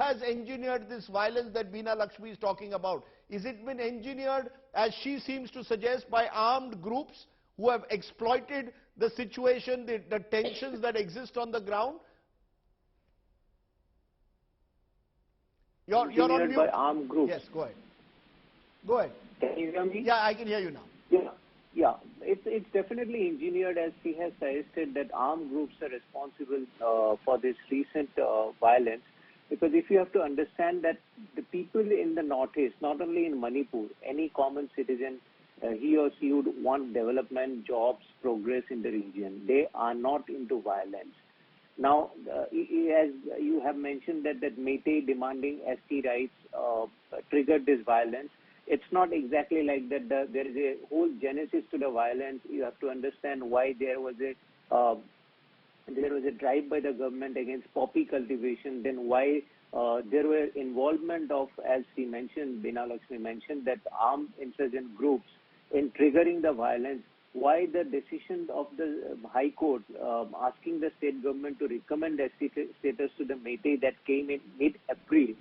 has engineered this violence that Veena Lakshmi is talking about? Is it been engineered, as she seems to suggest, by armed groups who have exploited the situation, the tensions that exist on the ground? You're on mute. By armed groups. Yes, go ahead. Go ahead. Can you hear me? Yeah, I can hear you now. Yeah. It's definitely engineered, as she has suggested, that armed groups are responsible for this recent violence. Because if you have to understand that the people in the northeast, not only in Manipur, any common citizen, he or she would want development, jobs, progress in the region. They are not into violence. Now, as you have mentioned that Meitei demanding ST rights triggered this violence. It's not exactly like that. There is a whole genesis to the violence. You have to understand why there was a drive by the government against poppy cultivation. Then why there were involvement of, as she mentioned, Veena Lakshmi mentioned, that armed insurgent groups in triggering the violence. Why the decision of the High Court asking the state government to recommend ST status to the Meitei that came in mid-April,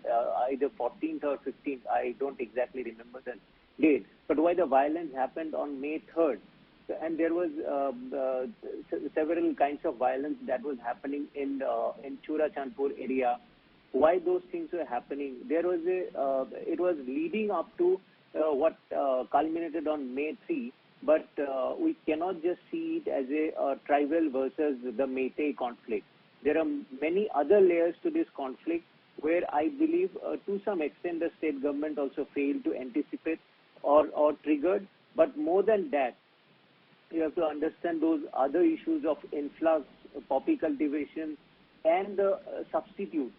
either 14th or 15th, I don't exactly remember the date. But why the violence happened on May 3rd? And there was several kinds of violence that was happening in Churachandpur area. Why those things were happening? There was it was leading up to what culminated on May 3. But we cannot just see it as a tribal versus the Meitei conflict. There are many other layers to this conflict where I believe to some extent the state government also failed to anticipate or triggered. But more than that, you have to understand those other issues of influx, poppy cultivation, and the substitute.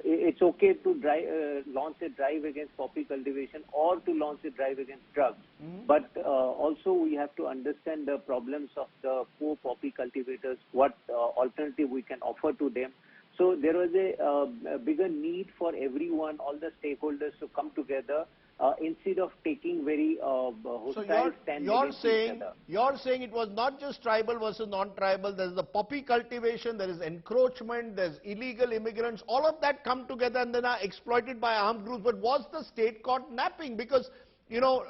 It's okay to launch a drive against poppy cultivation or to launch a drive against drugs. But also we have to understand the problems of the poor poppy cultivators, what alternative we can offer to them. So there was a bigger need for everyone, all the stakeholders to come together instead of taking very hostile stand against each other. You're saying it was not just tribal versus non-tribal. There's the poppy cultivation, there is encroachment, there's illegal immigrants. All of that come together and then are exploited by armed groups. But was the state caught napping? Because, you know,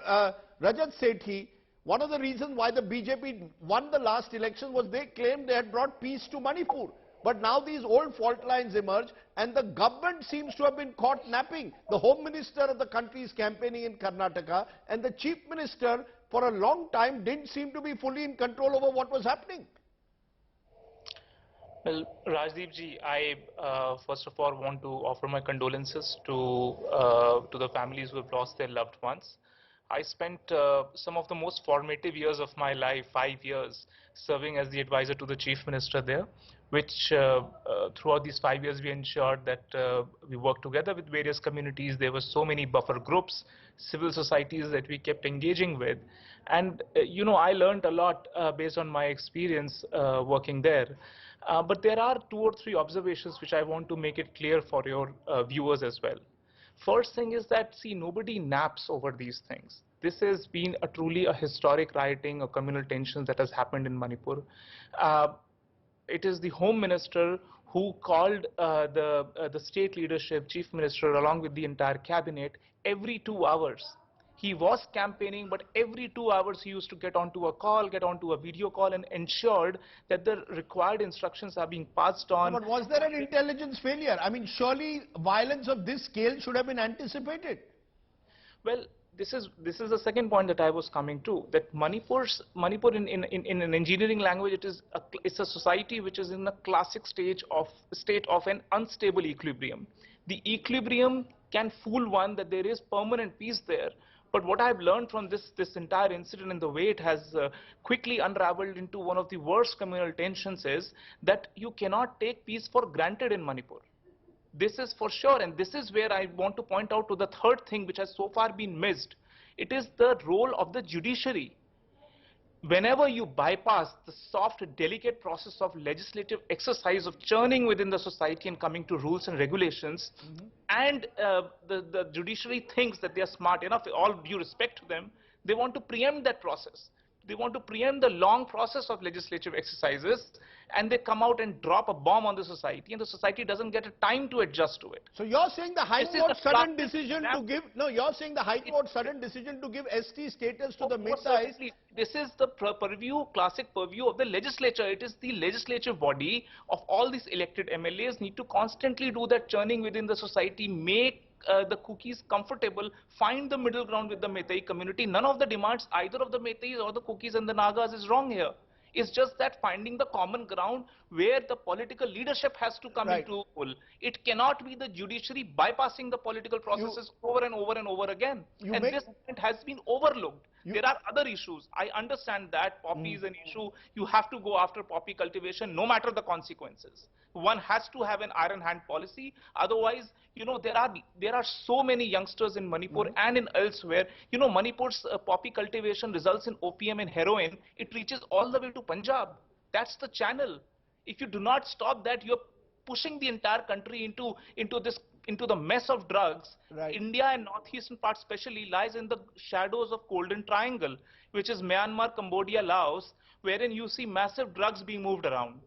Rajat Sethi, one of the reasons why the BJP won the last election was they claimed they had brought peace to Manipur. But now these old fault lines emerge and the government seems to have been caught napping. The Home Minister of the country is campaigning in Karnataka and the Chief Minister for a long time didn't seem to be fully in control over what was happening. Well, Rajdeep ji, I first of all want to offer my condolences to the families who have lost their loved ones. I spent some of the most formative years of my life, 5 years, serving as the advisor to the Chief Minister there, which throughout these 5 years we ensured that we worked together with various communities. There were so many buffer groups, civil societies that we kept engaging with. And, you know, I learned a lot based on my experience working there. But there are 2 or 3 observations which I want to make it clear for your viewers as well. First thing is that, see, nobody naps over these things. This has been truly a historic rioting or communal tensions that has happened in Manipur. It is the Home Minister who called the state leadership, Chief Minister, along with the entire cabinet, every 2 hours. He was campaigning, but every 2 hours he used to get onto a call, get onto a video call, and ensured that the required instructions are being passed on. But was there an intelligence failure? I mean, surely violence of this scale should have been anticipated. Well, this is the second point that I was coming to, that Manipur in an engineering language, it's a society which is in the classic state of an unstable equilibrium. The equilibrium can fool one that there is permanent peace there. But what I've learned from this entire incident and the way it has quickly unraveled into one of the worst communal tensions is that you cannot take peace for granted in Manipur. This is for sure, and this is where I want to point out to the third thing which has so far been missed. It is the role of the judiciary. Whenever you bypass the soft, delicate process of legislative exercise of churning within the society and coming to rules and regulations, and the judiciary thinks that they are smart enough, all due respect to them, they want to preempt that process. they want to preempt the long process of legislative exercises, and they come out and drop a bomb on the society, and the society doesn't get a time to adjust to it. So you're saying the High This is Court the sudden classic decision to example. give, no, you're saying the High Court sudden decision to give ST status to the Most Meitei. certainly, this is the classic purview of the legislature. It is the legislative body of all these elected MLAs need to constantly do that churning within the society, make the cookies comfortable, find the middle ground with the Meitei community. None of the demands either of the Meiteis or the cookies and the Nagas is wrong here. It's just that finding the common ground where the political leadership has to come into full. It cannot be the judiciary bypassing the political processes over and over and over again. And this point has been overlooked. There are other issues. I understand that poppy is an issue. You have to go after poppy cultivation no matter the consequences. One has to have an iron hand policy. Otherwise, you know, there are so many youngsters in Manipur and in elsewhere. You know, Manipur's poppy cultivation results in opium and heroin. It reaches all the way to Punjab. That's the channel. If you do not stop that, you're pushing the entire country into the mess of drugs. India and northeastern part especially lies in the shadows of Golden Triangle, which is Myanmar, Cambodia, Laos, wherein you see massive drugs being moved around.